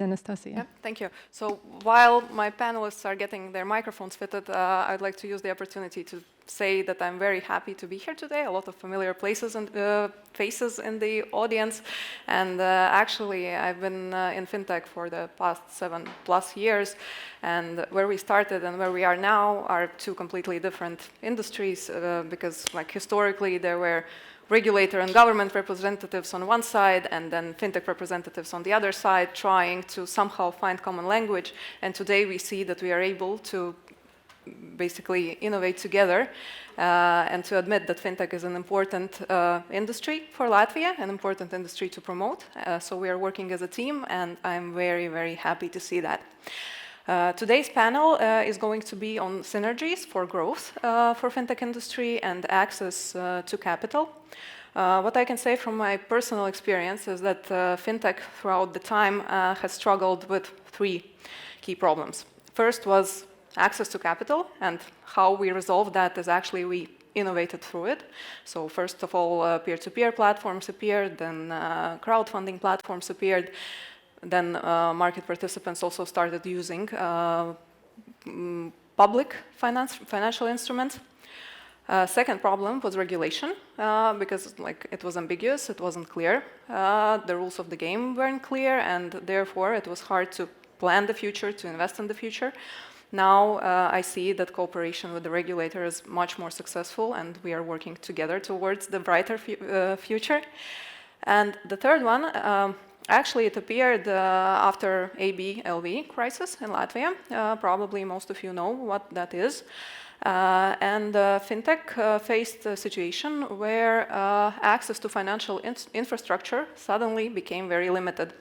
Anastasia. Yeah, thank you. So while my panelists are getting their microphones fitted, I'd like to use the opportunity to say that I'm very happy to be here today. A lot of familiar places and faces in the audience. And actually, I've been in FinTech for the past 7+ years. And where we started and where we are now are two completely different industries because like historically there were regulator and government representatives on one side and then fintech representatives on the other side trying to somehow find common language. And today we see that we are able to basically innovate together and to admit that fintech is an important industry for Latvia, an important industry to promote. So we are working as a team and I'm very, very happy to see that. Today's panel is going to be on synergies for growth for fintech industry and access to capital. What I can say from my personal experience is that fintech throughout the time has struggled with three key problems. First was access to capital, and how we resolved that is actually we innovated through it. So first of all, peer-to-peer platforms appeared, then crowdfunding platforms appeared. Then market participants also started using public financial instruments. Second problem was regulation, because like it was ambiguous, it wasn't clear. The rules of the game weren't clear, and therefore it was hard to plan the future, to invest in the future. Now I see that cooperation with the regulator is much more successful, and we are working together towards the brighter future. And the third one, actually, it appeared after ABLV crisis in Latvia. Probably most of you know what that is. And fintech faced a situation where access to financial infrastructure suddenly became very limited.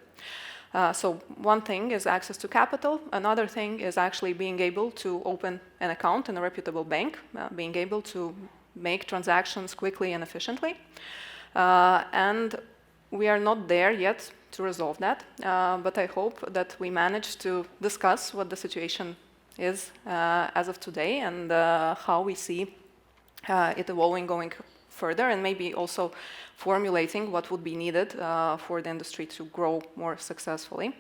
So one thing is access to capital. Another thing is actually being able to open an account in a reputable bank, being able to make transactions quickly and efficiently. And we are not there yet to resolve that, but I hope that we manage to discuss what the situation is as of today and how we see it evolving going further, and maybe also formulating what would be needed for the industry to grow more successfully.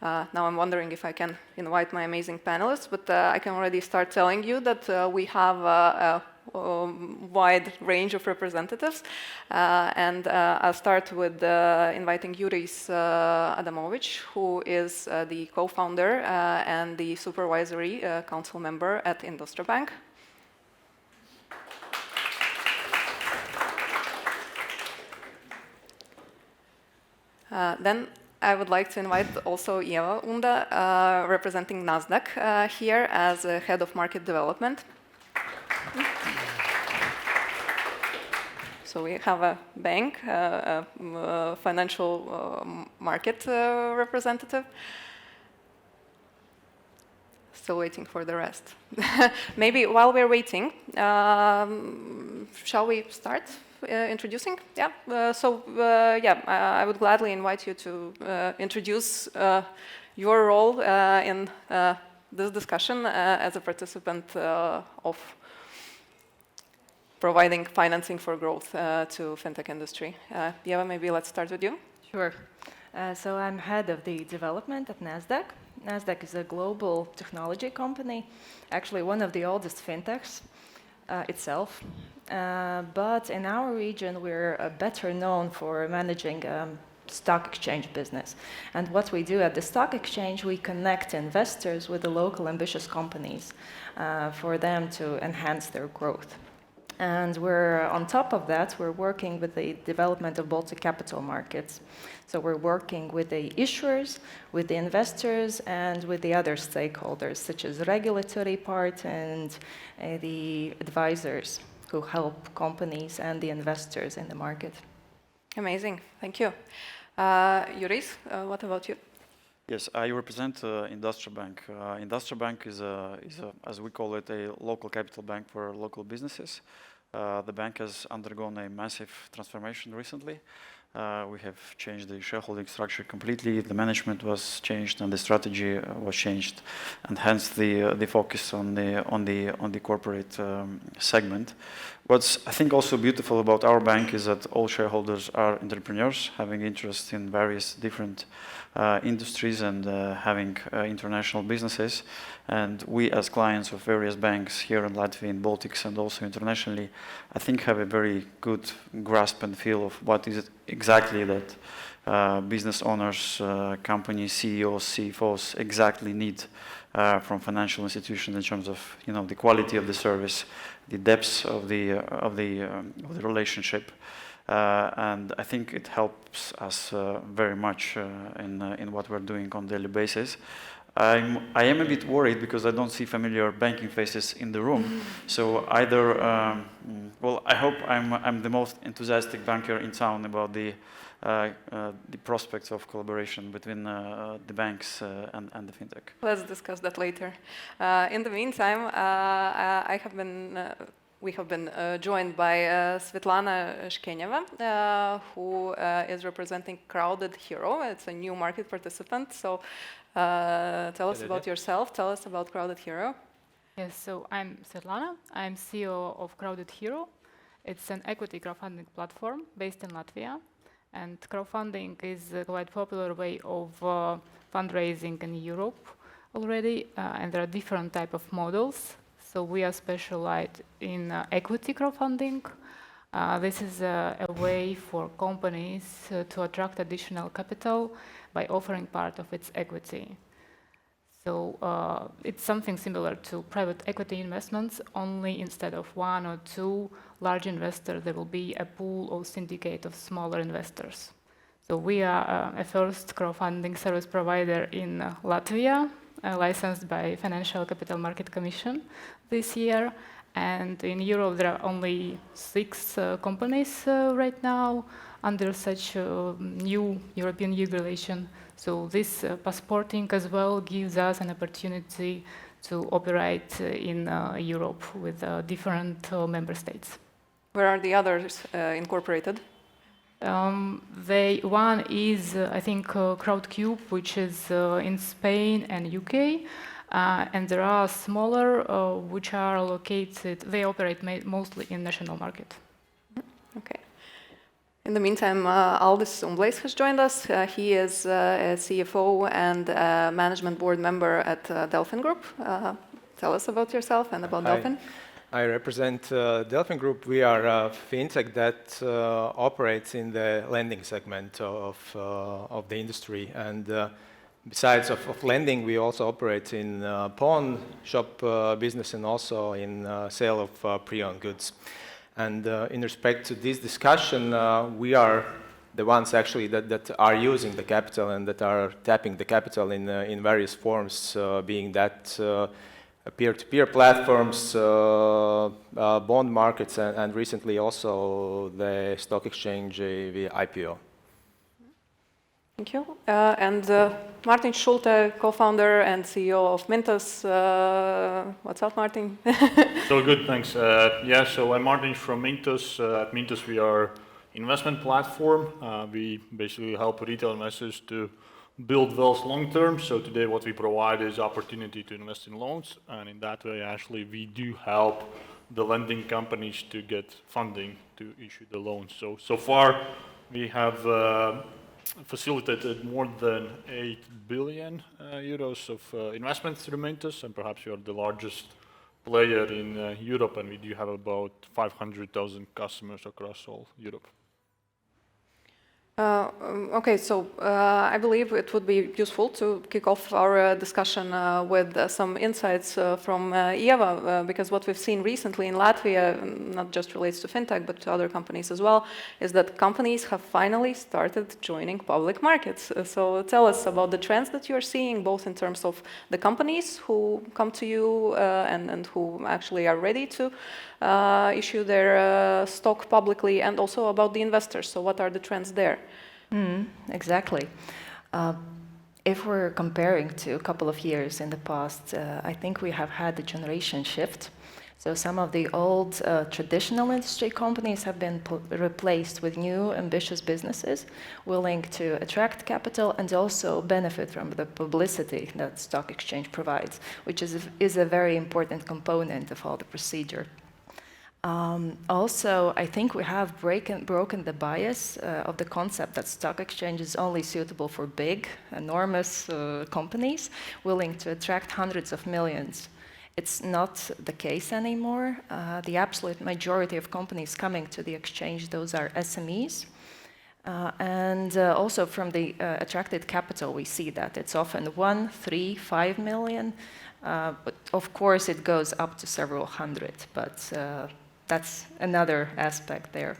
Now I'm wondering if I can invite my amazing panelists, but I can already start telling you that we have a wide range of representatives. And I'll start with inviting Jurijs Adamovics, who is the co-founder and the supervisory council member at Industra Bank. Then I would like to invite also Eva Unda, representing NASDAQ here as head of market development. So we have a bank, a financial market representative. Still waiting for the rest. Maybe while we're waiting, shall we start introducing? Yeah. I would gladly invite you to introduce your role in this discussion as a participant of providing financing for growth to fintech industry. Eva, maybe let's start with you. Sure. So I'm head of the development at NASDAQ. NASDAQ is a global technology company, actually one of the oldest fintechs itself. But in our region, we're better known for managing stock exchange business. And what we do at the stock exchange, we connect investors with the local ambitious companies for them to enhance their growth. And we're on top of that, we're working with the development of Baltic capital markets. So we're working with the issuers, with the investors, and with the other stakeholders, such as regulatory part and the advisors who help companies and the investors in the market. Amazing, thank you. Jurijs, what about you? Yes, I represent Industra Bank. Industra Bank is, as we call it, a local capital bank for local businesses. The bank has undergone a massive transformation recently. We have changed the shareholding structure completely. The management was changed and the strategy was changed, and hence the focus on the corporate segment. What's I think also beautiful about our bank is that all shareholders are entrepreneurs having interest in various different industries and having international businesses. And we, as clients of various banks here in Latvia, in Baltics, and also internationally, I think have a very good grasp and feel of what is it exactly that business owners, company CEOs, CFOs exactly need from financial institutions in terms of the quality of the service, the depth of the relationship. And I think it helps us very much in what we're doing on a daily basis. I am a bit worried because I don't see familiar banking faces in the room. So either, well, I hope I'm the most enthusiastic banker in town about the prospects of collaboration between the banks and the fintech. Let's discuss that later. In the meantime, we have been joined by Svetlana Skeneva, who is representing CrowdedHero. It's a new market participant. So tell us about yourself. Tell us about CrowdedHero. Yes, so I'm Svetlana. I'm CEO of CrowdedHero. It's an equity crowdfunding platform based in Latvia. And crowdfunding is a quite popular way of fundraising in Europe already. And there are different types of models. So we are specialized in equity crowdfunding. This is a way for companies to attract additional capital by offering part of its equity. So it's something similar to private equity investments, only instead of one or two large investors, there will be a pool or syndicate of smaller investors. So we are a first crowdfunding service provider in Latvia, licensed by Financial Capital Market Commission this year. And in Europe, there are only 6 companies right now under such new European regulation. So this passporting as well gives us an opportunity to operate in Europe with different member states. Where are the others incorporated? One is, I think, CrowdCube, which is in Spain and UK. And there are smaller, which are located, they operate mostly in national market. Okay. In the meantime, Aldis Umblejs has joined us. He is a CFO and management board member at DelfinGroup. Tell us about yourself and about Delfin. I represent DelfinGroup. We are a fintech that operates in the lending segment of the industry. And besides of lending, we also operate in pawn shop business and also in sale of pre-owned goods. And in respect to this discussion, we are the ones actually that are using the capital and that are tapping the capital in various forms, being that peer-to-peer platforms, bond markets, and recently also the stock exchange via IPO. Thank you. And Martin Schulte, co-founder and CEO of Mintos. What's up, Martin? So good, thanks. So I'm Martin from Mintos. At Mintos, we are investment platform. We basically help retail investors to build wealth long term. So today what we provide is opportunity to invest in loans, and in that way actually we do help the lending companies to get funding to issue the loans. So far we have facilitated more than 8 billion euros of investment through Mintos, and perhaps we are the largest player in Europe, and we do have about 500,000 customers across all Europe. Okay, so I believe it would be useful to kick off our discussion with some insights from Ieva, because what we've seen recently in Latvia, not just relates to fintech, but to other companies as well, is that companies have finally started joining public markets. So tell us about the trends that you're seeing, both in terms of the companies who come to you and who actually are ready to issue their stock publicly, and also about the investors. So what are the trends there? Exactly. If we're comparing to a couple of years in the past, I think we have had a generation shift So some of the old traditional industry companies have been replaced with new ambitious businesses willing to attract capital and also benefit from the publicity that stock exchange provides, which is a very important component of all the procedure. Also, I think we have broken the bias of the concept that stock exchange is only suitable for big, enormous companies willing to attract hundreds of millions. It's not the case anymore. The absolute majority of companies coming to the exchange, those are SMEs. And also from the attracted capital, we see that it's often 1, 3, 5 million. But of course, it goes up to several hundred, but that's another aspect there.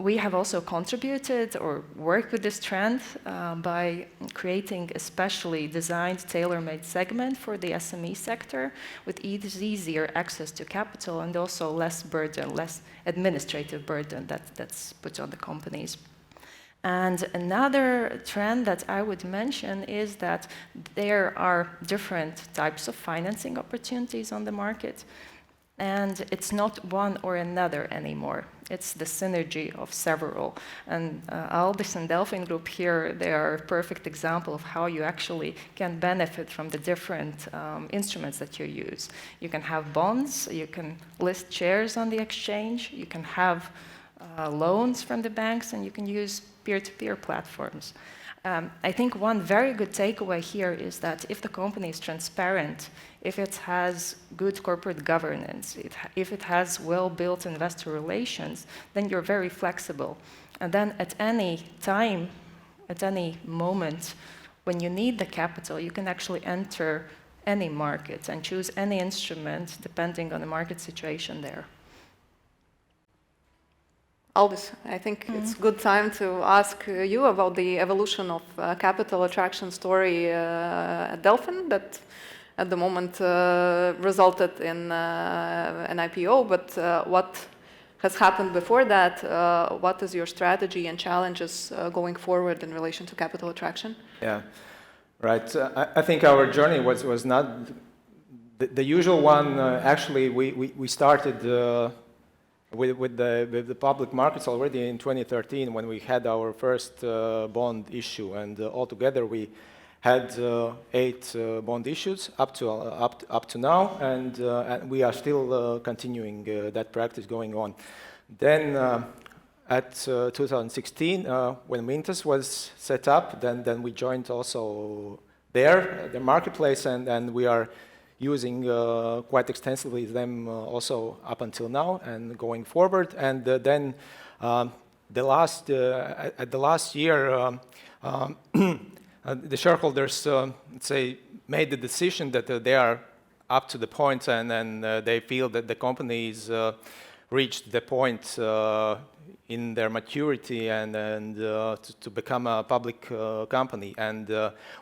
We have also contributed or worked with this trend by creating a specially designed, tailor-made segment for the SME sector with easier access to capital and also less burden, less administrative burden that's put on the companies. And another trend that I would mention is that there are different types of financing opportunities on the market. And it's not one or another anymore. It's the synergy of several. And Aldis and DelfinGroup here, they are a perfect example of how you actually can benefit from the different instruments that you use. You can have bonds, you can list shares on the exchange, you can have loans from the banks, and you can use peer-to-peer platforms. I think one very good takeaway here is that if the company is transparent, if it has good corporate governance, if it has well-built investor relations, then you're very flexible. And then at any time, at any moment, when you need the capital, you can actually enter any market and choose any instrument depending on the market situation there. Aldis, I think it's good time to ask you about the evolution of capital attraction story at Delfin that at the moment resulted in an IPO, but what has happened before that? What is your strategy and challenges going forward in relation to capital attraction? Yeah, right. I think our journey was not the usual one. Actually, we started with the public markets already in 2013 when we had our first bond issue, and altogether we had 8 bond issues up to now, and we are still continuing that practice going on. Then at 2016, when Mintos was set up, then we joined also there, the marketplace, and we are using quite extensively them also up until now and going forward. And then at the last year, the shareholders, let's say, made the decision that they are up to the point and they feel that the companies reached the point in their maturity and to become a public company. And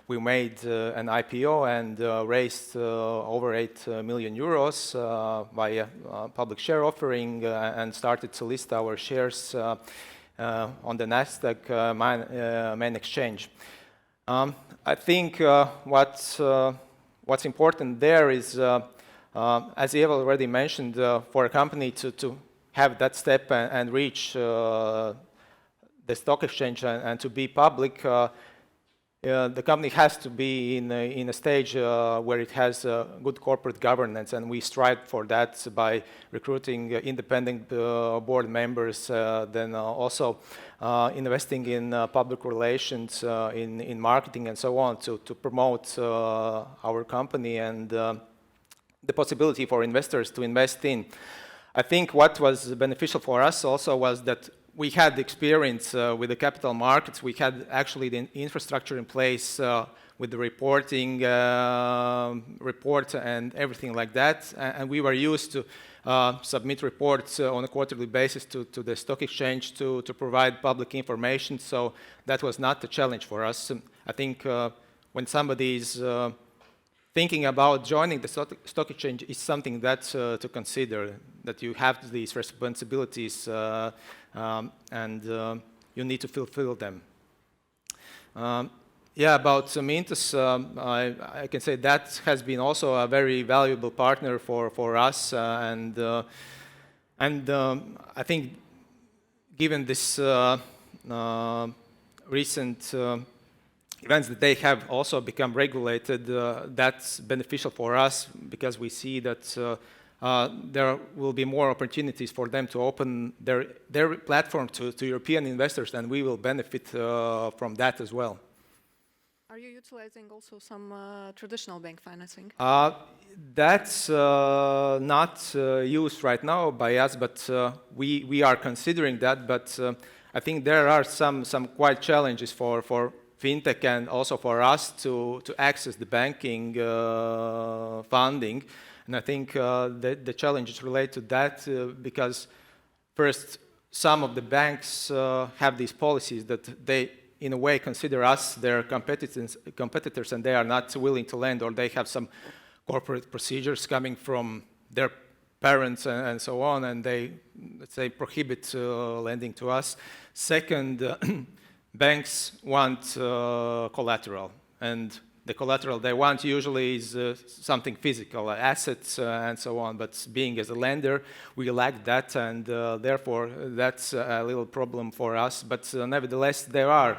we made an IPO and raised over 8 million euros by a public share offering and started to list our shares on the Nasdaq main exchange. I think what's important there is, as Eva already mentioned, for a company to have that step and reach the stock exchange and to be public, the company has to be in a stage where it has good corporate governance, and we strive for that by recruiting independent board members, then also investing in public relations, in marketing and so on to promote our company and the possibility for investors to invest in. I think what was beneficial for us also was that we had experience with the capital markets. We had actually the infrastructure in place with the reporting report and everything like that. And we were used to submit reports on a quarterly basis to the stock exchange to provide public information. So that was not a challenge for us. I think when somebody is thinking about joining the stock exchange is something that's to consider, that you have these responsibilities and you need to fulfill them. Yeah, about Mintos, I can say that has been also a very valuable partner for us, and I think given this recent events that they have also become regulated, that's beneficial for us because we see that there will be more opportunities for them to open their platform to European investors, and we will benefit from that as well. Are you utilizing also some traditional bank financing? That's not used right now by us, but we are considering that. But I think there are some quite challenges for fintech and also for us to access the banking funding. And I think the challenges relate to that because first, some of the banks have these policies that they in a way consider us their competitors and they are not willing to lend, or they have some corporate procedures coming from their parents and so on, and they, let's say, prohibit lending to us. Second, banks want collateral, and the collateral they want usually is something physical, assets and so on, but being as a lender, we lack that, and therefore that's a little problem for us. But nevertheless, there are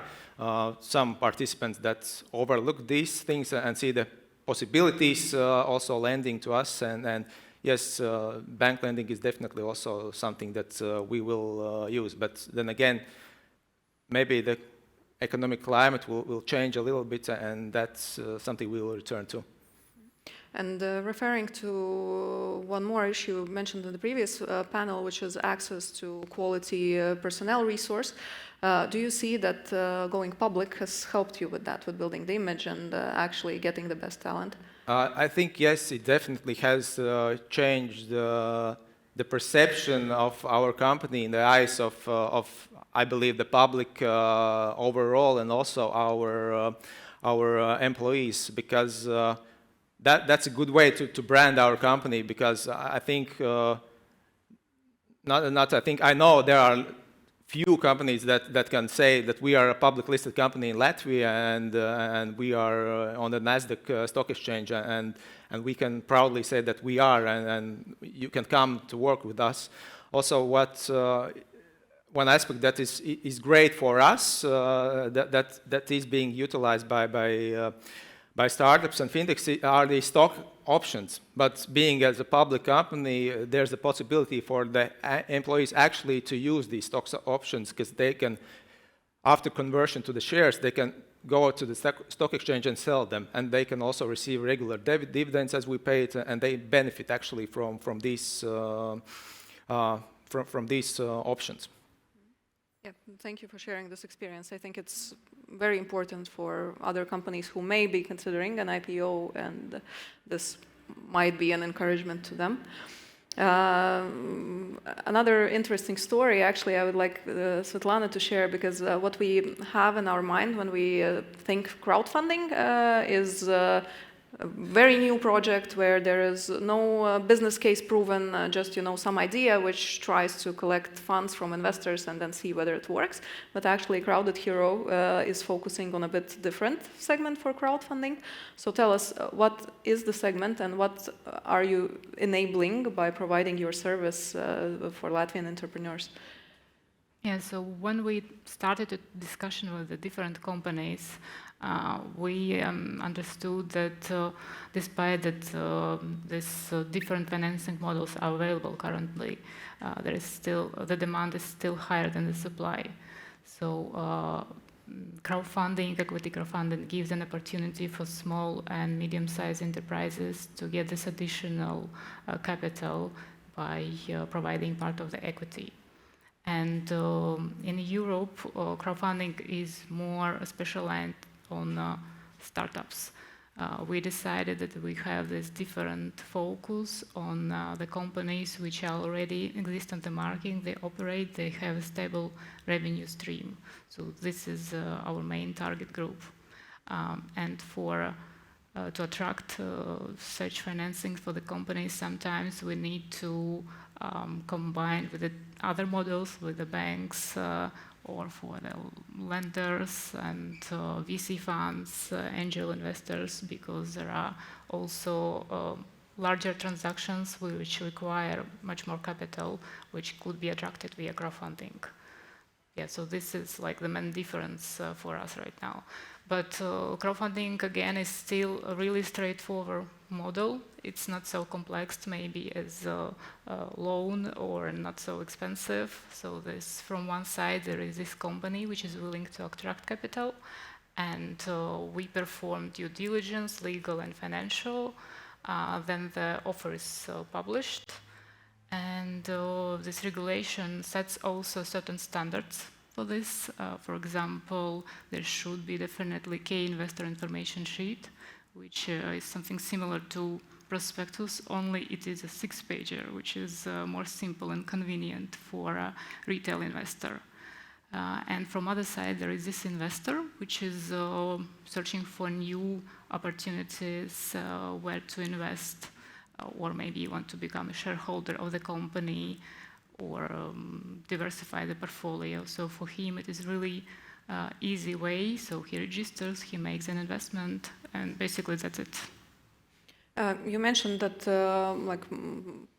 some participants that overlook these things and see the possibilities also lending to us, and yes, bank lending is definitely also something that we will use. But then again, maybe the economic climate will change a little bit, and that's something we will return to. And referring to one more issue mentioned in the previous panel, which is access to quality personnel resource, do you see that going public has helped you with that, with building the image and actually getting the best talent? I think, yes, it definitely has changed the perception of our company in the eyes of I believe, the public overall, and also our employees, because that's a good way to brand our company. Because I think, I know there are few companies that can say that we are a public listed company in Latvia, and we are on the Nasdaq stock exchange, and we can proudly say that we are, and you can come to work with us. Also, one aspect that is great for us, that is being utilized by startups and fintechs, are the stock options. But being as a public company, there's a possibility for the employees actually to use these stock options, because they can, after conversion to the shares, they can go to the stock exchange and sell them, and they can also receive regular dividends as we pay it, and they benefit actually from these options. Yeah, thank you for sharing this experience. I think it's very important for other companies who may be considering an IPO, and this might be an encouragement to them. Another interesting story, actually, I would like Svetlana to share, because what we have in our mind when we think crowdfunding is a very new project where there is no business case proven, just some idea which tries to collect funds from investors and then see whether it works. But actually, CrowdedHero is focusing on a bit different segment for crowdfunding. So tell us, what is the segment and what are you enabling by providing your service for Latvian entrepreneurs? Yeah, so when we started a discussion with the different companies, we understood that despite that these different financing models are available currently, there is still, the demand is still higher than the supply. So crowdfunding, equity crowdfunding, gives an opportunity for small and medium-sized enterprises to get this additional capital by providing part of the equity. And in Europe, crowdfunding is more specialized on startups. We decided that we have this different focus on the companies which are already exist on the market, they operate, they have a stable revenue stream. So this is our main target group. And to attract such financing for the companies, sometimes we need to combine with the other models, with the banks, or for the lenders and VC funds, angel investors, because there are also larger transactions which require much more capital, which could be attracted via crowdfunding. Yeah, so this is like the main difference for us right now. But crowdfunding, again, is still a really straightforward model. It's not so complex, maybe as a loan, or not so expensive. So this, from one side, there is this company which is willing to attract capital, and we perform due diligence, legal and financial. Then the offer is published. And this regulation sets also certain standards for this. For example, there should be definitely key investor information sheet, which is something similar to prospectus, only it is a 6-pager, which is more simple and convenient for a retail investor. And from other side, there is this investor, which is searching for new opportunities where to invest, or maybe you want to become a shareholder of the company, or diversify the portfolio. So for him, it is really easy way. So he registers, he makes an investment, and basically that's it. You mentioned that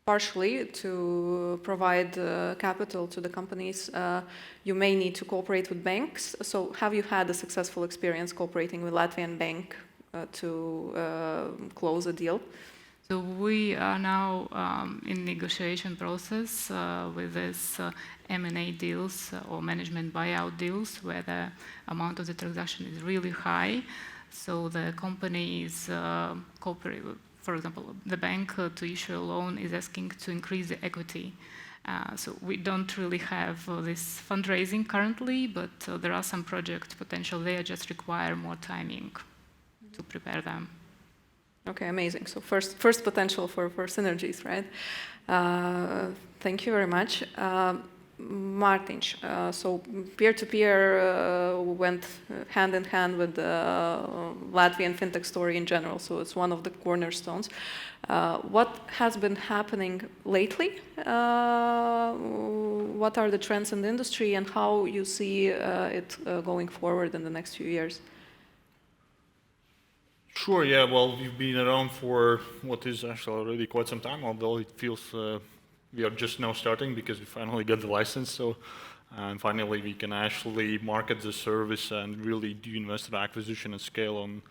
partially to provide capital to the companies, you may need to cooperate with banks. So have you had a successful experience cooperating with Latvian bank to close a deal? So we are now in negotiation process with this M&A deals or management buyout deals, where the amount of the transaction is really high. So the company is cooperating. For example, the bank to issue a loan is asking to increase the equity. So we don't really have this fundraising currently, but there are some project potential. They just require more timing to prepare them. Okay, amazing. So first potential for synergies, right? Thank you very much. Martins, so peer-to-peer went hand in hand with the Latvian fintech story in general, so it's one of the cornerstones. What has been happening lately? What are the trends in the industry, and how you see it going forward in the next few years? Sure, yeah, well, we've been around for what is actually already quite some time, although it feels we are just now starting because we finally got the license. So, and finally we can actually market the service and really do investor acquisition and scale on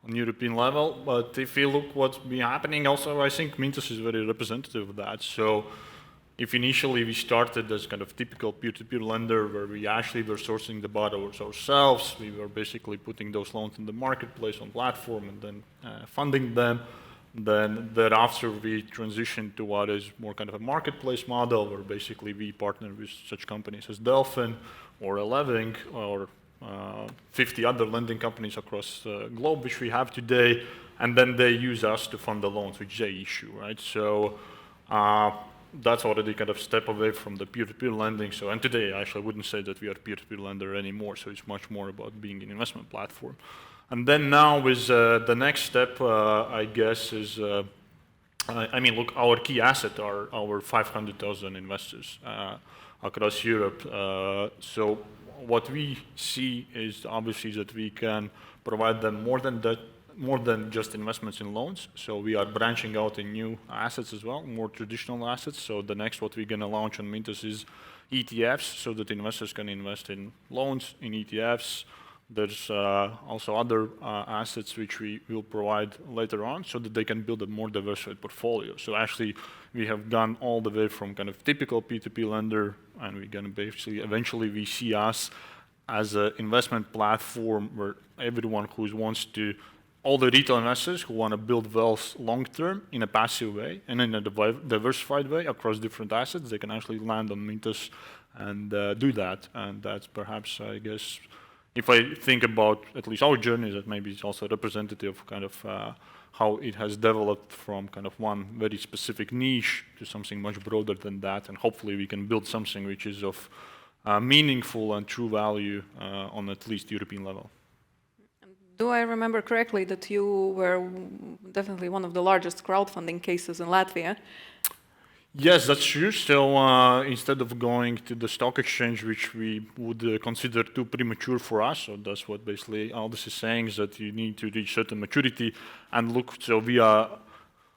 European level. But if you look what's been happening also, I think Mintos is very representative of that. So if initially we started as kind of typical peer-to-peer lender where we actually were sourcing the borrowers ourselves, we were basically putting those loans in the marketplace on platform and then funding them. Then thereafter we transitioned to what is more kind of a marketplace model where basically we partner with such companies as Delfin or Eleving or 50 other lending companies across the globe which we have today, and then they use us to fund the loans which they issue, right? So that's already kind of step away from the peer-to-peer lending. So, and today I actually wouldn't say that we are peer-to-peer lender anymore, so it's much more about being an investment platform. And then now with the next step, I guess, is, I mean, look, our key asset are our 500,000 investors across Europe. So what we see is obviously that we can provide them more than just investments in loans. So we are branching out in new assets as well, more traditional assets. So the next what we're going to launch on Mintos is ETFs, so that investors can invest in loans, in ETFs. There's also other assets which we will provide later on so that they can build a more diversified portfolio. So actually we have gone all the way from kind of typical P2P lender, and we're going to basically eventually we see us as an investment platform where everyone who wants to, all the retail investors who want to build wealth long-term in a passive way and in a diversified way across different assets, they can actually land on Mintos and do that. And that's perhaps, I guess, if I think about at least our journey, that maybe it's also representative of kind of how it has developed from kind of one very specific niche to something much broader than that. And hopefully we can build something which is of meaningful and true value on at least European level. Do I remember correctly that you were definitely one of the largest crowdfunding cases in Latvia? Yes, that's true. So instead of going to the stock exchange, which we would consider too premature for us, so that's what basically Aldis is saying, is that you need to reach certain maturity and look. So we are,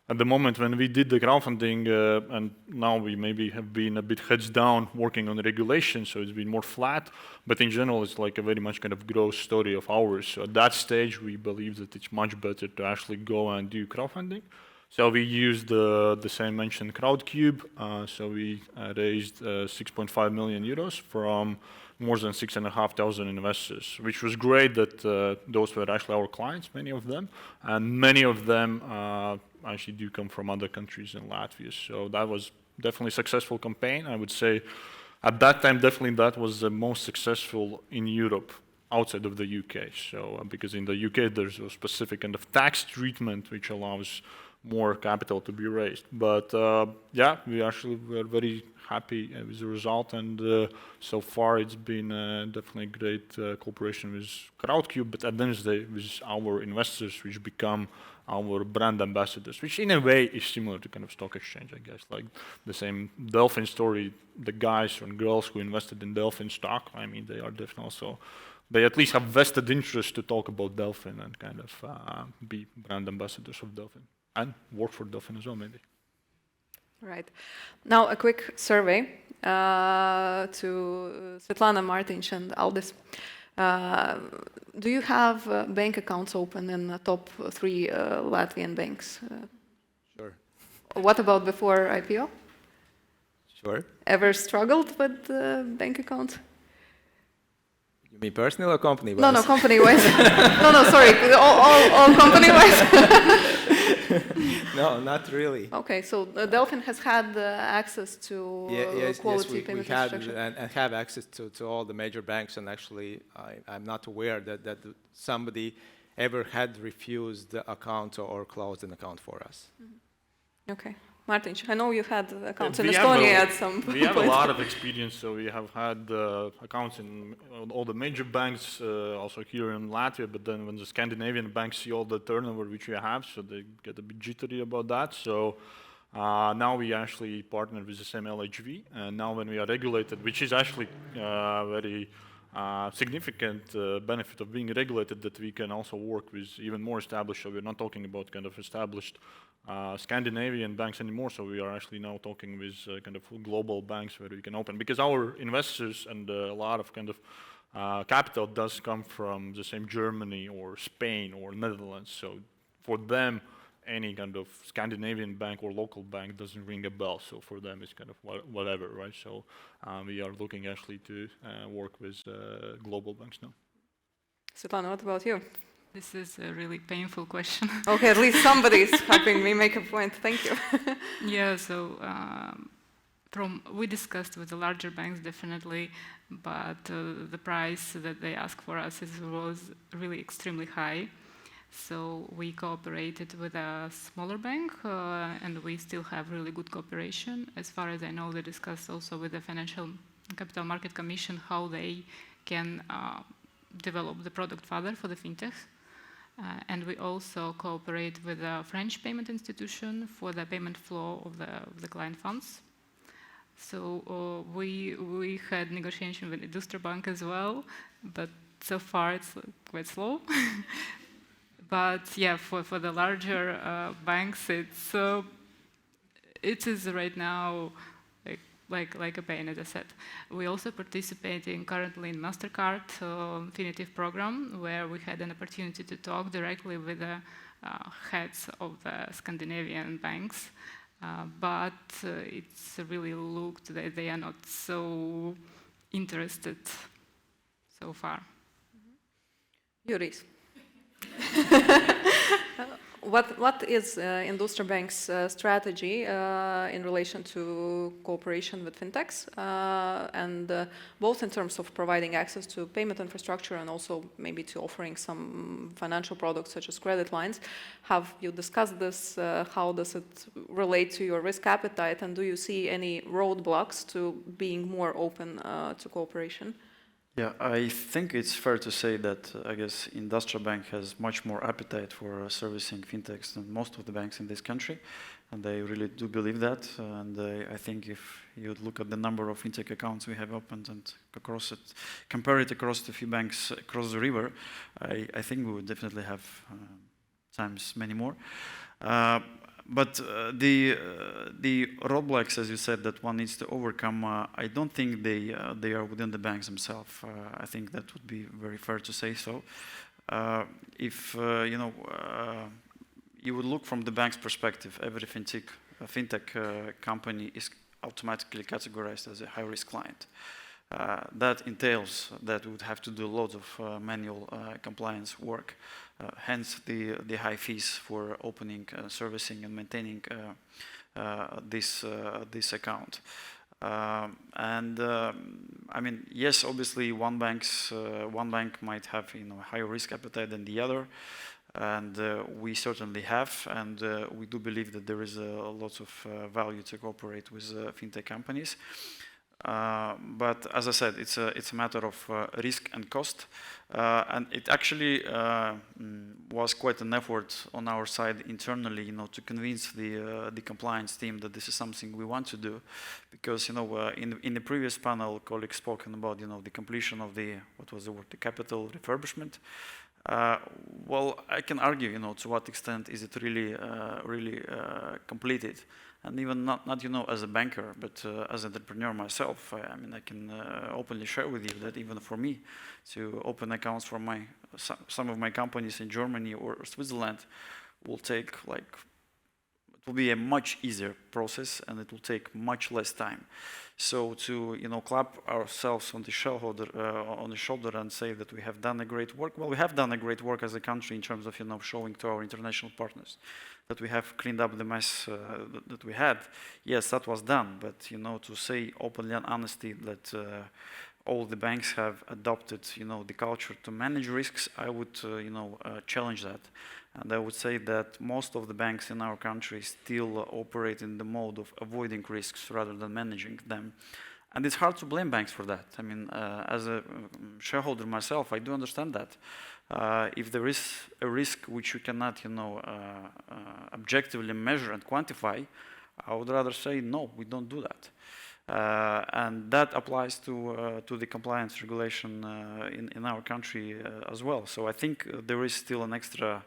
at the moment when we did the crowdfunding, and now we maybe have been a bit heads down working on the regulation, so it's been more flat, but in general it's like a very much kind of growth story of ours. So at that stage we believe that it's much better to actually go and do crowdfunding. So we used the same mentioned CrowdCube. So we raised 6.5 million euros from more than 6,500 investors, which was great that those were actually our clients, many of them, and many of them actually do come from other countries in Latvia. So that was definitely a successful campaign. I would say at that time, definitely that was the most successful in Europe outside of the UK. So because in the UK, there's a specific kind of tax treatment which allows more capital to be raised. But yeah, we actually were very happy with the result, and so far it's been definitely great cooperation with CrowdCube, but at the end of the day with our investors, which become our brand ambassadors, which in a way is similar to kind of stock exchange, I guess, like the same Delfin story. The guys and girls who invested in Delfin stock, I mean, they are definitely also, they at least have vested interest to talk about Delfin and kind of be brand ambassadors of Delfin. And work for Delfin as well, maybe. Right. Now a quick survey to Svetlana, Martins, and Aldis. Do you have bank accounts open in the top 3 Latvian banks? Sure. What about before IPO? Sure. Ever struggled with bank account? You mean personal or company-wise? No, company-wise. no, sorry, all company-wise. No, not really. Okay, so Delfin has had access to quality payment infrastructure. And have access to all the major banks, and actually I'm not aware that somebody ever had refused the account or closed an account for us. Mm-hmm. Okay. Martins, I know you've had accounts in Estonia at some point. We have a lot of experience, so we have had accounts in all the major banks, also here in Latvia, but then when the Scandinavian banks see all the turnover which we have, so they get a bit jittery about that. So now we actually partner with the same LHV, and now when we are regulated, which is actually very significant benefit of being regulated, that we can also work with even more established, so we're not talking about kind of established Scandinavian banks anymore, so we are actually now talking with kind of global banks where we can open, because our investors and a lot of kind of capital does come from the same Germany or Spain or Netherlands, so for them any kind of Scandinavian bank or local bank doesn't ring a bell, so for them it's kind of whatever, right? So we are looking actually to work with global banks now. Svetlana, what about you? This is a really painful question. Okay, at least somebody is helping me make a point. Thank you. Yeah, so we discussed with the larger banks definitely, but the price that they ask for us was really extremely high. So we cooperated with a smaller bank, and we still have really good cooperation. As far as I know, they discussed also with the Financial Capital Market Commission how they can develop the product further for the fintechs. And we also cooperate with a French payment institution for the payment flow of the client funds. So we had negotiation with Industra bank as well, but so far it's quite slow. But yeah, for the larger banks, it is right now like a pain, as I said. We also participating currently in MasterCard Infinitive program, where we had an opportunity to talk directly with the heads of the Scandinavian banks, but it's really looked that they are not so interested so far. Jurijs. What is Industra Bank's strategy in relation to cooperation with fintechs, and both in terms of providing access to payment infrastructure and also maybe to offering some financial products such as credit lines? Have you discussed this? How does it relate to your risk appetite, and do you see any roadblocks to being more open to cooperation? Yeah, I think it's fair to say that I guess Industra Bank has much more appetite for servicing fintechs than most of the banks in this country, and I really do believe that. And I think if you look at the number of fintech accounts we have opened and compare it across the few banks across the river, I think we would definitely have times many more. But the roadblocks, as you said, that one needs to overcome, I don't think they are within the banks themselves. I think that would be very fair to say so. If you would look from the bank's perspective, every fintech company is automatically categorized as a high-risk client. That entails that we would have to do loads of manual compliance work. Hence the high fees for opening, servicing, and maintaining this account. I mean, yes, obviously, one bank might have a higher risk appetite than the other, and we certainly have, and we do believe that there is a lot of value to cooperate with fintech companies. But as I said, it's a matter of risk and cost, and it actually was quite an effort on our side internally, to convince the compliance team that this is something we want to do, because in the previous panel, colleagues spoken about the completion of the capital refurbishment. Well, I can argue, to what extent is it really completed. And even not as a banker, but as an entrepreneur myself, I mean, I can openly share with you that even for me to open accounts for some of my companies in Germany or Switzerland will take it will be a much easier process, and it will take much less time. So to clap ourselves on the shoulder and say that we have done a great work. Well, we have done a great work as a country in terms of showing to our international partners that we have cleaned up the mess that we had. Yes, that was done, but to say openly and honestly that all the banks have adopted the culture to manage risks, I would challenge that. And I would say that most of the banks in our country still operate in the mode of avoiding risks rather than managing them. And it's hard to blame banks for that. I mean, as a shareholder myself, I do understand that. If there is a risk which you cannot, objectively measure and quantify, I would rather say, no, we don't do that. And that applies to the compliance regulation in our country as well. So I think there is still an extra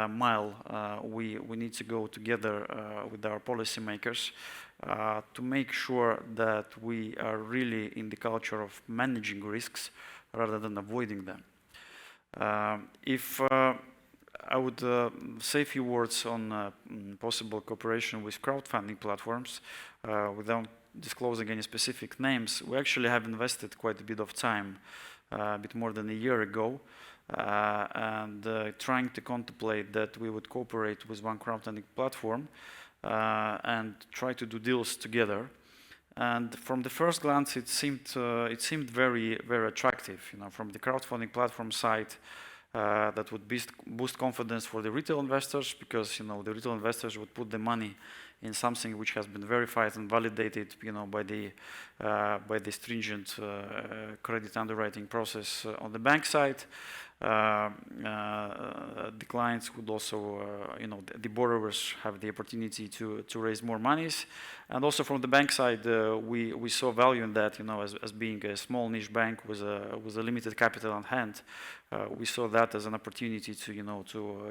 mile we need to go together with our policymakers to make sure that we are really in the culture of managing risks rather than avoiding them. If I would say a few words on possible cooperation with crowdfunding platforms without disclosing any specific names, we actually have invested quite a bit of time, a bit more than a year ago, and trying to contemplate that we would cooperate with one crowdfunding platform and try to do deals together. And from the first glance, it seemed very, very attractive. From the crowdfunding platform side, that would boost confidence for the retail investors, because the retail investors would put the money in something which has been verified and validated, by the stringent credit underwriting process on the bank side. The clients would also, the borrowers have the opportunity to raise more monies, and also from the bank side, we saw value in that, as being a small niche bank with a limited capital on hand. We saw that as an opportunity to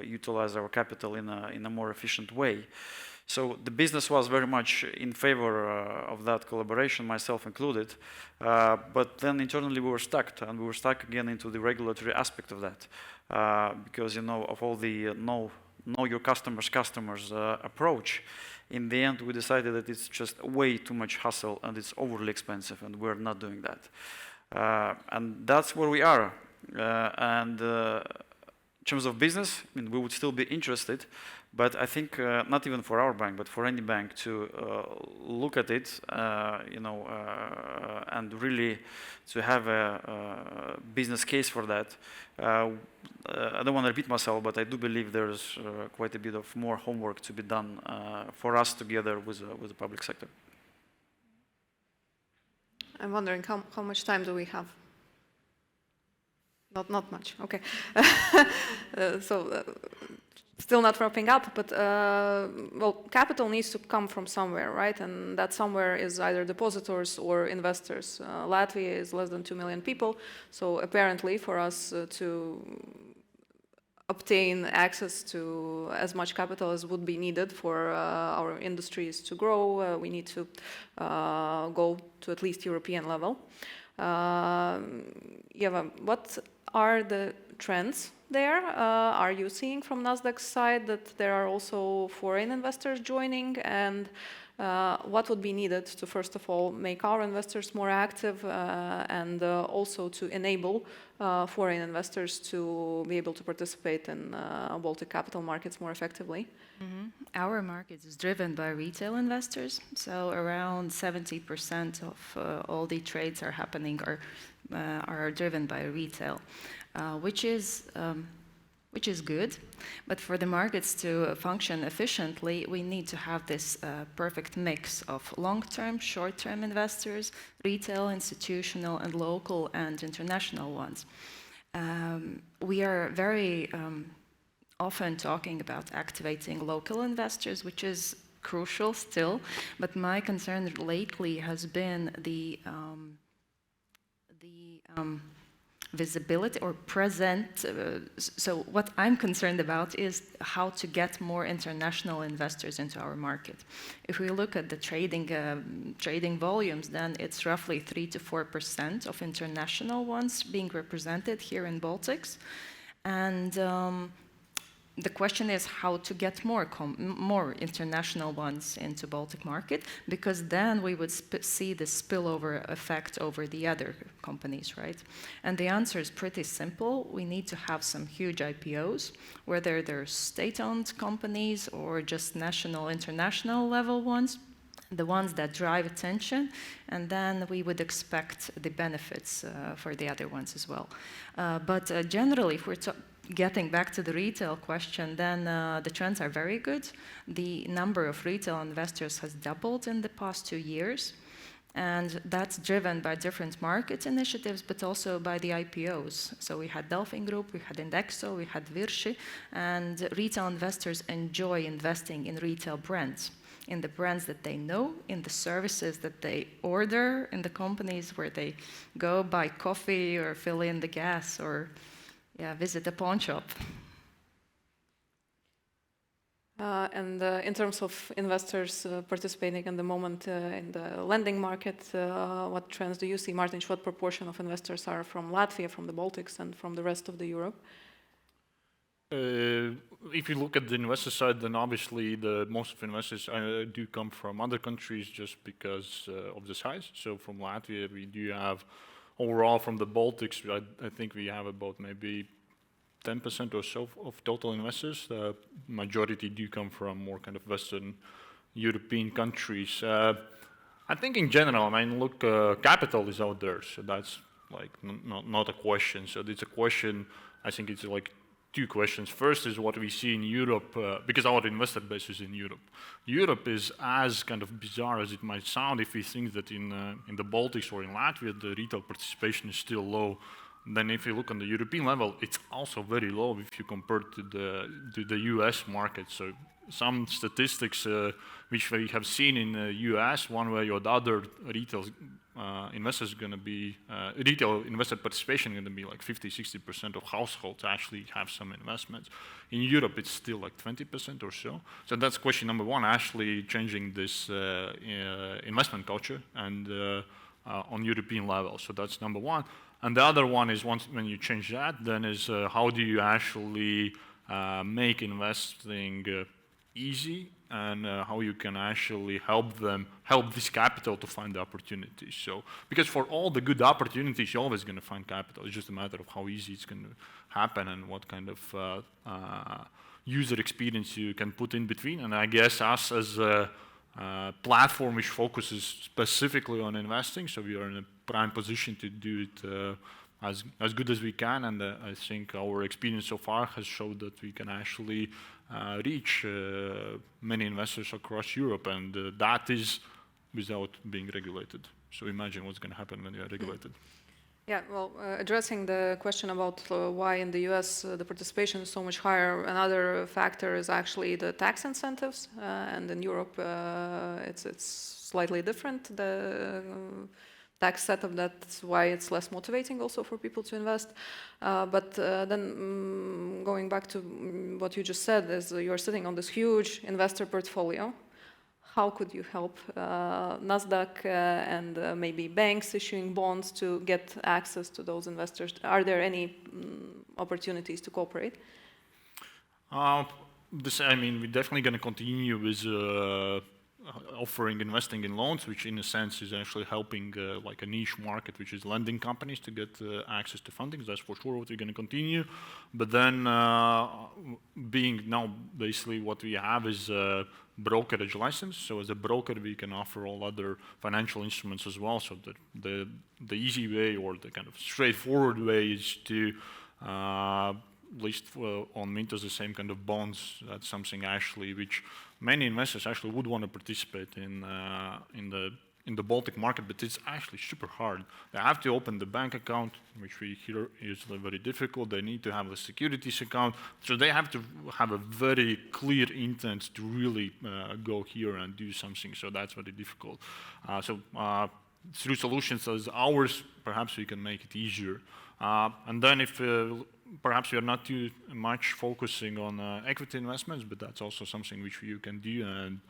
utilize our capital in a more efficient way. So the business was very much in favor of that collaboration, myself included. But then internally we were stuck, and we were stuck again into the regulatory aspect of that, because of all the know your customers approach. In the end, we decided that it's just way too much hassle and it's overly expensive, and we're not doing that. And that's where we are. And in terms of business, I mean, we would still be interested. But I think not even for our bank, but for any bank to look at it, and really to have a business case for that. I don't want to repeat myself, but I do believe there's quite a bit of more homework to be done for us together with the public sector. I'm wondering how much time do we have? Not much. Okay. Still not wrapping up, but well, capital needs to come from somewhere, right? And that somewhere is either depositors or investors. Latvia is less than 2 million people, so apparently for us to obtain access to as much capital as would be needed for our industries to grow, we need to go to at least European level. Eva, what are the trends there? Are you seeing from Nasdaq's side that there are also foreign investors joining? And what would be needed to, first of all, make our investors more active and also to enable foreign investors to be able to participate in Baltic capital markets more effectively? Mm-hmm. Our market is driven by retail investors, so around 70% of all the trades are happening are driven by retail, which is good. But for the markets to function efficiently, we need to have this perfect mix of long-term, short-term investors, retail, institutional, and local and international ones. We are very often talking about activating local investors, which is crucial still, but my concern lately has been the visibility or present. So what I'm concerned about is how to get more international investors into our market. If we look at the trading volumes, then it's roughly 3 to 4% of international ones being represented here in Baltics. And the question is how to get more international ones into Baltic market, because then we would see the spillover effect over the other companies, right? And the answer is pretty simple. We need to have some huge IPOs, whether they're state-owned companies or just national, international level ones, the ones that drive attention, and then we would expect the benefits for the other ones as well. But generally, if we're getting back to the retail question, then the trends are very good. The number of retail investors has doubled in the past 2 years, and that's driven by different market initiatives, but also by the IPOs. So we had DelfinGroup, we had Indexo, we had Virši, and retail investors enjoy investing in retail brands, in the brands that they know, in the services that they order, in the companies where they go buy coffee or fill in the gas or visit a pawn shop. And in terms of investors participating in the moment in the lending market, what trends do you see? Martin, what proportion of investors are from Latvia, from the Baltics, and from the rest of the Europe? If you look at the investor side, then obviously most of investors do come from other countries just because of the size. So from Latvia, we do have overall from the Baltics, I think we have about maybe 10% or so of total investors. The majority do come from more kind of Western European countries. I think in general, I mean, look, capital is out there, so that's like not a question. So it's a question, I think it's like 2 questions. First is what we see in Europe, because our investor base is in Europe. Europe is as kind of bizarre as it might sound if we think that in the Baltics or in Latvia, the retail participation is still low. Then if you look on the European level, it's also very low if you compare to the US market. So some statistics which we have seen in the US, one way or the other, retail investors going to be, retail investor participation going to be like 50-60% of households actually have some investments. In Europe, it's still like 20% or so. So that's question number 1, actually changing this investment culture and on European level. So that's number 1. And the other one is when you change that, then is how do you actually make investing easy and how you can actually help this capital to find the opportunities. So, because for all the good opportunities, you're always going to find capital. It's just a matter of how easy it's going to happen and what kind of user experience you can put in between. And I guess us as a platform which focuses specifically on investing, so we are in a prime position to do it as good as we can, and I think our experience so far has showed that we can actually reach many investors across Europe, and that is without being regulated. So imagine what's going to happen when you are regulated. Yeah, well, addressing the question about why in the US the participation is so much higher, another factor is actually the tax incentives, and in Europe it's slightly different, the tax setup, that's why it's less motivating also for people to invest. But then going back to what you just said, is you're sitting on this huge investor portfolio. How could you help NASDAQ and maybe banks issuing bonds to get access to those investors? Are there any opportunities to cooperate? I mean, we're definitely going to continue with offering investing in loans, which in a sense is actually helping like a niche market, which is lending companies to get access to funding. That's for sure what we're going to continue. But then being now basically what we have is a brokerage license. So as a broker, we can offer all other financial instruments as well. So that the easy way or the kind of straightforward way is to list on Mintos the same kind of bonds. That's something actually which many investors actually would want to participate in the Baltic market, but it's actually super hard. They have to open the bank account, which we hear is very difficult. They need to have a securities account. So they have to have a very clear intent to really go here and do something. So that's very difficult. Through solutions as ours, perhaps we can make it easier. And then if perhaps we are not too much focusing on equity investments, but that's also something which you can do, and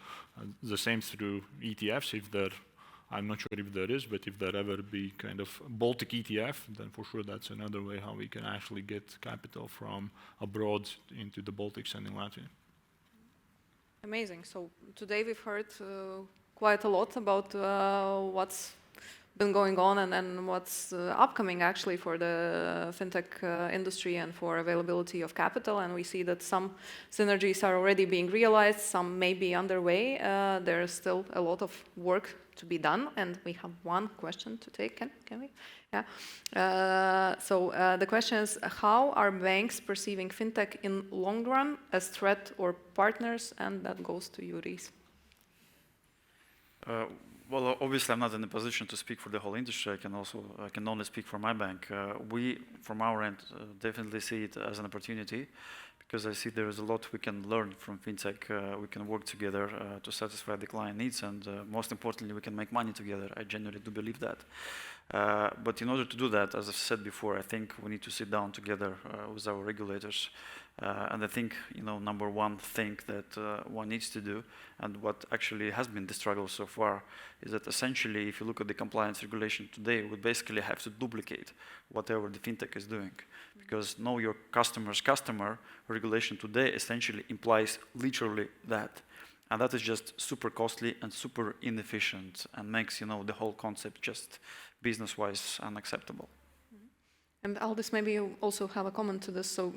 the same through ETFs. If there, I'm not sure if there is, but if there ever be kind of Baltic ETF, then for sure that's another way how we can actually get capital from abroad into the Baltics and in Latvia. Amazing. So today we've heard quite a lot about what's been going on and what's upcoming actually for the fintech industry and for availability of capital, and we see that some synergies are already being realized, some may be underway. There is still a lot of work to be done, and we have one question to take. Can we? Yeah. So the question is, how are banks perceiving fintech in long run as threat or partners? And that goes to Jurijs. Well, obviously, I'm not in a position to speak for the whole industry. I can only speak for my bank. We, from our end, definitely see it as an opportunity, because I see there is a lot we can learn from fintech. We can work together to satisfy the client needs, and most importantly, we can make money together. I genuinely do believe that. But in order to do that, as I've said before, I think we need to sit down together with our regulators. And I think, number one thing that one needs to do, and what actually has been the struggle so far, is that essentially, if you look at the compliance regulation today, we basically have to duplicate whatever the fintech is doing. Because know your customer's customer regulation today essentially implies literally that. And that is just super costly and super inefficient, and makes, the whole concept just business-wise unacceptable. And Aldis, maybe you also have a comment to this. So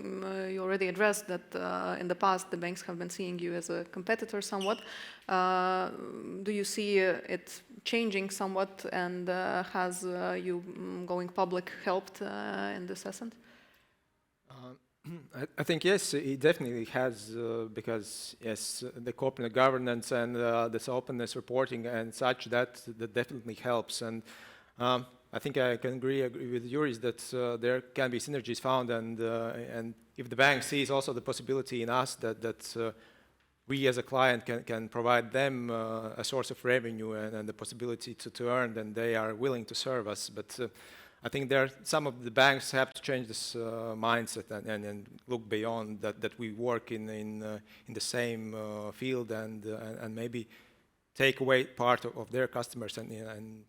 you already addressed that in the past the banks have been seeing you as a competitor somewhat. Do you see it changing somewhat, and has you going public helped in this essence? I think yes, it definitely has, because yes, the corporate governance and this openness reporting and such, that definitely helps. And I think I can agree with Jurijs that there can be synergies found, and if the bank sees also the possibility in us that we as a client can provide them a source of revenue and the possibility to earn, then they are willing to serve us. But I think some of the banks have to change this mindset and look beyond that we work in the same field and maybe take away part of their customers, and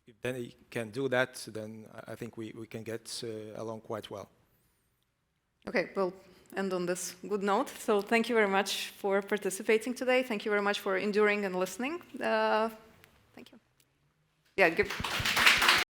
if they can do that, then I think we can get along quite well. Okay, we'll end on this good note. So thank you very much for participating today. Thank you very much for enduring and listening. Thank you. Yeah, give.